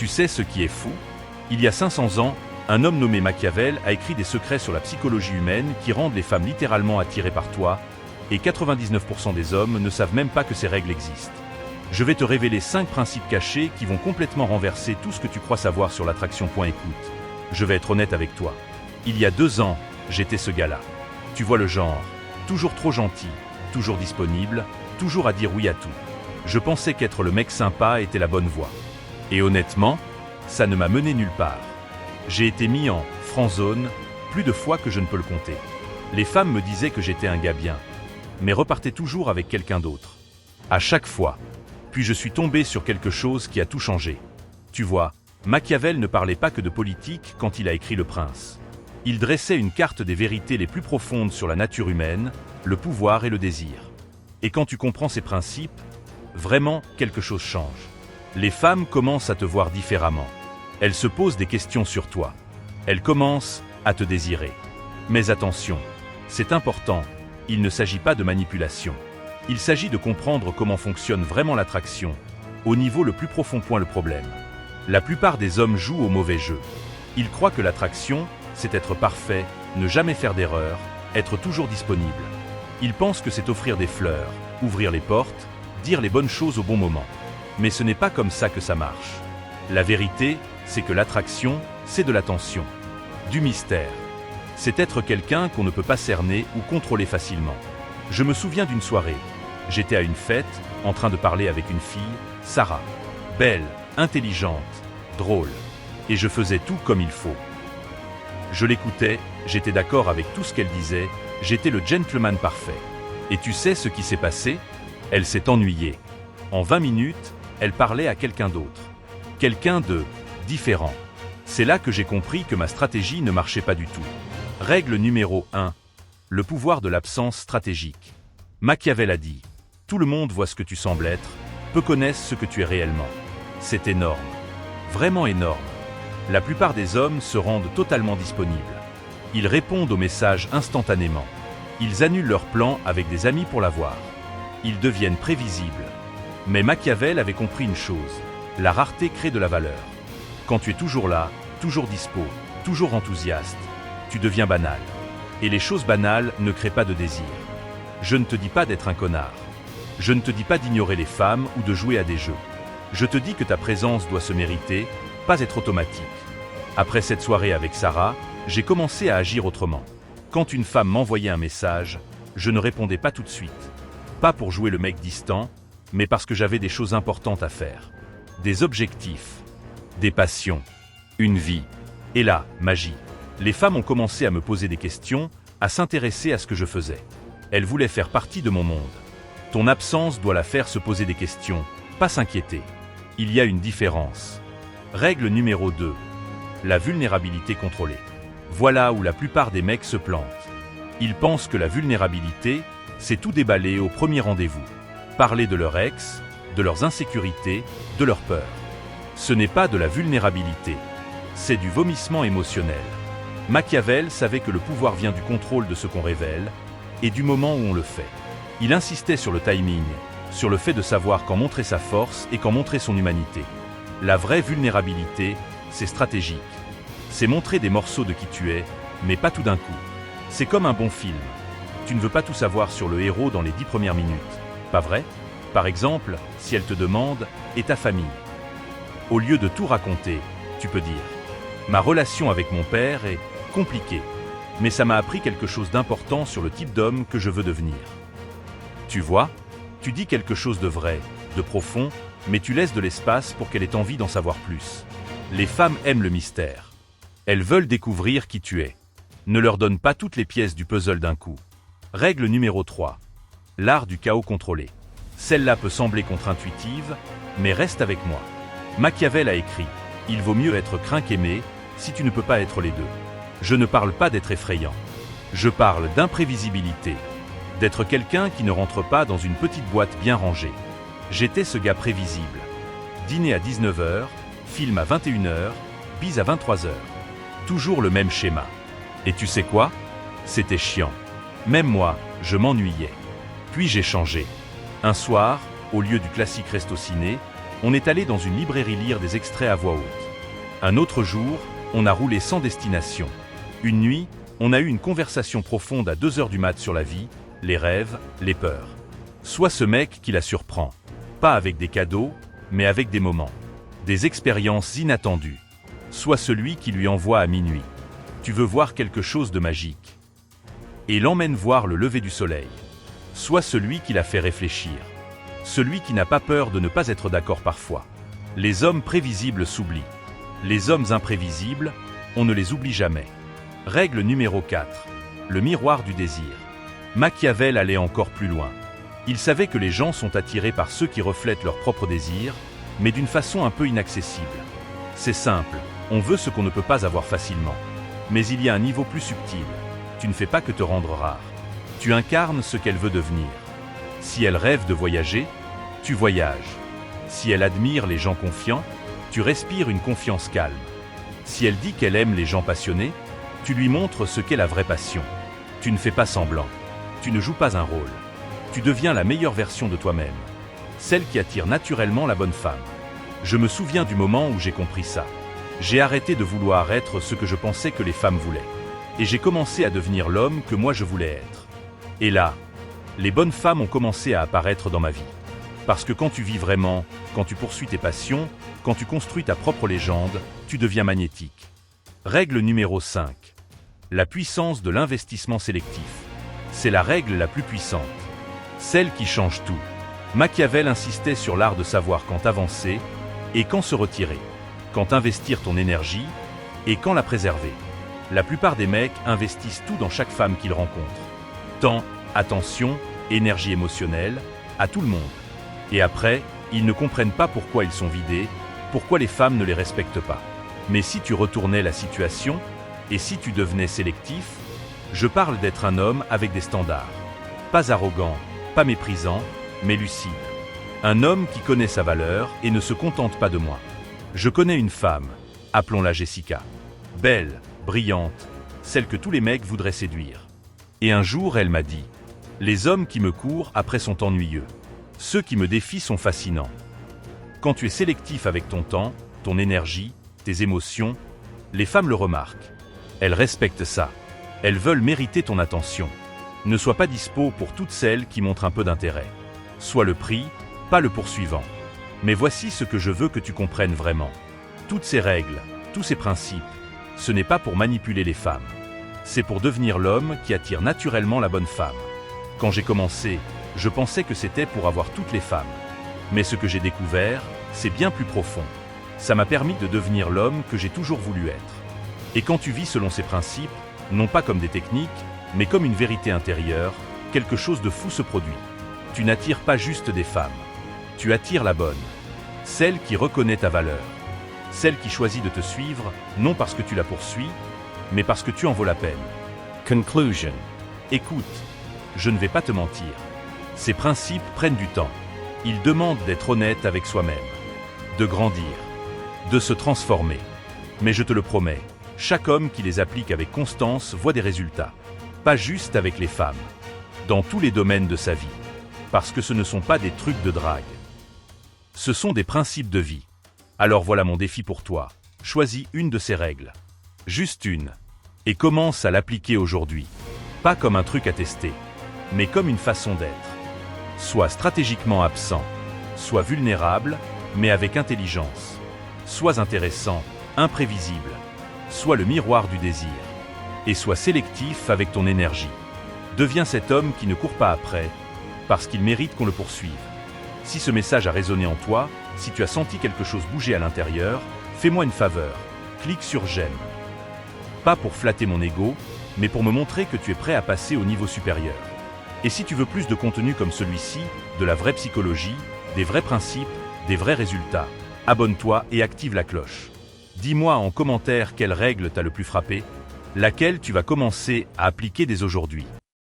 tu sais ce qui est fou? Il y a 500 ans, un homme nommé Machiavel a écrit des secrets sur la psychologie humaine qui rendent les femmes littéralement attirées par toi, et 99% des hommes ne savent même pas que ces règles existent. Je vais te révéler 5 principes cachés qui vont complètement renverser tout ce que tu crois savoir sur l'attraction. Écoute, je vais être honnête avec toi. Il y a 2 ans, j'étais ce gars-là. Tu vois le genre, toujours trop gentil, toujours disponible, toujours à dire oui à tout. Je pensais qu'être le mec sympa était la bonne voie. Et honnêtement, ça ne m'a mené nulle part. J'ai été mis en friendzone plus de fois que je ne peux le compter. Les femmes me disaient que j'étais un gars bien, mais repartaient toujours avec quelqu'un d'autre. À chaque fois. Puis je suis tombé sur quelque chose qui a tout changé. Tu vois, Machiavel ne parlait pas que de politique quand il a écrit Le Prince. Il dressait une carte des vérités les plus profondes sur la nature humaine, le pouvoir et le désir. Et quand tu comprends ces principes, vraiment, quelque chose change. Les femmes commencent à te voir différemment. Elles se posent des questions sur toi. Elles commencent à te désirer. Mais attention, c'est important, il ne s'agit pas de manipulation. Il s'agit de comprendre comment fonctionne vraiment l'attraction, au niveau le plus profond. Le problème. La plupart des hommes jouent au mauvais jeu. Ils croient que l'attraction, c'est être parfait, ne jamais faire d'erreur, être toujours disponible. Ils pensent que c'est offrir des fleurs, ouvrir les portes, dire les bonnes choses au bon moment. Mais ce n'est pas comme ça que ça marche. La vérité, c'est que l'attraction, c'est de l'attention, du mystère. C'est être quelqu'un qu'on ne peut pas cerner ou contrôler facilement. Je me souviens d'une soirée. J'étais à une fête, en train de parler avec une fille, Sarah. Belle, intelligente, drôle. Et je faisais tout comme il faut. Je l'écoutais, j'étais d'accord avec tout ce qu'elle disait, j'étais le gentleman parfait. Et tu sais ce qui s'est passé? Elle s'est ennuyée. En 20 minutes, elle parlait à quelqu'un d'autre. Quelqu'un de différent. C'est là que j'ai compris que ma stratégie ne marchait pas du tout. Règle numéro 1. Le pouvoir de l'absence stratégique. Machiavel a dit « Tout le monde voit ce que tu sembles être, peu connaissent ce que tu es réellement. » C'est énorme. Vraiment énorme. La plupart des hommes se rendent totalement disponibles. Ils répondent aux messages instantanément. Ils annulent leurs plans avec des amis pour l'avoir. Ils deviennent prévisibles. Mais Machiavel avait compris une chose. La rareté crée de la valeur. Quand tu es toujours là, toujours dispo, toujours enthousiaste, tu deviens banal. Et les choses banales ne créent pas de désir. Je ne te dis pas d'être un connard. Je ne te dis pas d'ignorer les femmes ou de jouer à des jeux. Je te dis que ta présence doit se mériter, pas être automatique. Après cette soirée avec Sarah, j'ai commencé à agir autrement. Quand une femme m'envoyait un message, je ne répondais pas tout de suite. Pas pour jouer le mec distant, mais parce que j'avais des choses importantes à faire. Des objectifs, des passions, une vie. Et là, magie. Les femmes ont commencé à me poser des questions, à s'intéresser à ce que je faisais. Elles voulaient faire partie de mon monde. Ton absence doit la faire se poser des questions, pas s'inquiéter. Il y a une différence. Règle numéro 2. La vulnérabilité contrôlée. Voilà où la plupart des mecs se plantent. Ils pensent que la vulnérabilité, c'est tout déballer au premier rendez-vous. Parler de leur ex, de leurs insécurités, de leurs peurs. Ce n'est pas de la vulnérabilité. C'est du vomissement émotionnel. Machiavel savait que le pouvoir vient du contrôle de ce qu'on révèle, et du moment où on le fait. Il insistait sur le timing, sur le fait de savoir quand montrer sa force et quand montrer son humanité. La vraie vulnérabilité, c'est stratégique. C'est montrer des morceaux de qui tu es, mais pas tout d'un coup. C'est comme un bon film. Tu ne veux pas tout savoir sur le héros dans les 10 premières minutes, pas vrai? Par exemple, si elle te demande « Et ta famille ?» Au lieu de tout raconter, tu peux dire « Ma relation avec mon père est compliquée, mais ça m'a appris quelque chose d'important sur le type d'homme que je veux devenir. » Tu vois, tu dis quelque chose de vrai, de profond, mais tu laisses de l'espace pour qu'elle ait envie d'en savoir plus. Les femmes aiment le mystère. Elles veulent découvrir qui tu es. Ne leur donne pas toutes les pièces du puzzle d'un coup. Règle numéro 3. L'art du chaos contrôlé. Celle-là peut sembler contre-intuitive, mais reste avec moi. Machiavel a écrit « Il vaut mieux être craint qu'aimé si tu ne peux pas être les deux. » Je ne parle pas d'être effrayant. Je parle d'imprévisibilité. D'être quelqu'un qui ne rentre pas dans une petite boîte bien rangée. J'étais ce gars prévisible. Dîner à 19h, film à 21h, bise à 23h. Toujours le même schéma. Et tu sais quoi? C'était chiant. Même moi, je m'ennuyais. Puis j'ai changé. Un soir, au lieu du classique resto-ciné, On est allé dans une librairie lire des extraits à voix haute. Un autre jour, on a roulé sans destination. Une nuit, on a eu une conversation profonde à 2 heures du mat sur la vie, les rêves, les peurs. Soit ce mec qui la surprend. Pas avec des cadeaux, mais avec des moments. Des expériences inattendues. Soit celui qui lui envoie à minuit. Tu veux voir quelque chose de magique. Et l'emmène voir le lever du soleil. Soit celui qui la fait réfléchir. Celui qui n'a pas peur de ne pas être d'accord parfois. Les hommes prévisibles s'oublient. Les hommes imprévisibles, on ne les oublie jamais. Règle numéro 4. Le miroir du désir. Machiavel allait encore plus loin. Il savait que les gens sont attirés par ceux qui reflètent leurs propres désirs, mais d'une façon un peu inaccessible. C'est simple, on veut ce qu'on ne peut pas avoir facilement. Mais il y a un niveau plus subtil. Tu ne fais pas que te rendre rare. Tu incarnes ce qu'elle veut devenir. Si elle rêve de voyager, tu voyages. Si elle admire les gens confiants, tu respires une confiance calme. Si elle dit qu'elle aime les gens passionnés, tu lui montres ce qu'est la vraie passion. Tu ne fais pas semblant. Tu ne joues pas un rôle. Tu deviens la meilleure version de toi-même. Celle qui attire naturellement la bonne femme. Je me souviens du moment où j'ai compris ça. J'ai arrêté de vouloir être ce que je pensais que les femmes voulaient. Et j'ai commencé à devenir l'homme que moi je voulais être. Et là, les bonnes femmes ont commencé à apparaître dans ma vie. Parce que quand tu vis vraiment, quand tu poursuis tes passions, quand tu construis ta propre légende, tu deviens magnétique. Règle numéro 5. La puissance de l'investissement sélectif. C'est la règle la plus puissante. Celle qui change tout. Machiavel insistait sur l'art de savoir quand avancer et quand se retirer. Quand investir ton énergie et quand la préserver. La plupart des mecs investissent tout dans chaque femme qu'ils rencontrent. Temps, attention, énergie émotionnelle, à tout le monde. Et après, ils ne comprennent pas pourquoi ils sont vidés, pourquoi les femmes ne les respectent pas. Mais si tu retournais la situation, et si tu devenais sélectif, je parle d'être un homme avec des standards. Pas arrogant, pas méprisant, mais lucide. Un homme qui connaît sa valeur et ne se contente pas de moi. Je connais une femme, appelons-la Jessica. Belle, brillante, celle que tous les mecs voudraient séduire. Et un jour, elle m'a dit « Les hommes qui me courent après sont ennuyeux. Ceux qui me défient sont fascinants. » Quand tu es sélectif avec ton temps, ton énergie, tes émotions, les femmes le remarquent. Elles respectent ça. Elles veulent mériter ton attention. Ne sois pas dispo pour toutes celles qui montrent un peu d'intérêt. Sois le prix, pas le poursuivant. Mais voici ce que je veux que tu comprennes vraiment. Toutes ces règles, tous ces principes, ce n'est pas pour manipuler les femmes. C'est pour devenir l'homme qui attire naturellement la bonne femme. Quand j'ai commencé, je pensais que c'était pour avoir toutes les femmes. Mais ce que j'ai découvert, c'est bien plus profond. Ça m'a permis de devenir l'homme que j'ai toujours voulu être. Et quand tu vis selon ces principes, non pas comme des techniques, mais comme une vérité intérieure, quelque chose de fou se produit. Tu n'attires pas juste des femmes. Tu attires la bonne. Celle qui reconnaît ta valeur. Celle qui choisit de te suivre, non parce que tu la poursuis, mais parce que tu en vaux la peine. Conclusion. Écoute, je ne vais pas te mentir. Ces principes prennent du temps. Ils demandent d'être honnête avec soi-même, de grandir, de se transformer. Mais je te le promets, chaque homme qui les applique avec constance voit des résultats. Pas juste avec les femmes, dans tous les domaines de sa vie. Parce que ce ne sont pas des trucs de drague. Ce sont des principes de vie. Alors voilà mon défi pour toi. Choisis une de ces règles. Juste une. Et commence à l'appliquer aujourd'hui. Pas comme un truc à tester, mais comme une façon d'être. Sois stratégiquement absent. Sois vulnérable, mais avec intelligence. Sois intéressant, imprévisible. Sois le miroir du désir. Et sois sélectif avec ton énergie. Deviens cet homme qui ne court pas après, parce qu'il mérite qu'on le poursuive. Si ce message a résonné en toi, si tu as senti quelque chose bouger à l'intérieur, fais-moi une faveur, clique sur j'aime. Pas pour flatter mon ego, mais pour me montrer que tu es prêt à passer au niveau supérieur. Et si tu veux plus de contenu comme celui-ci, de la vraie psychologie, des vrais principes, des vrais résultats, abonne-toi et active la cloche. Dis-moi en commentaire quelle règle t'a le plus frappé, laquelle tu vas commencer à appliquer dès aujourd'hui.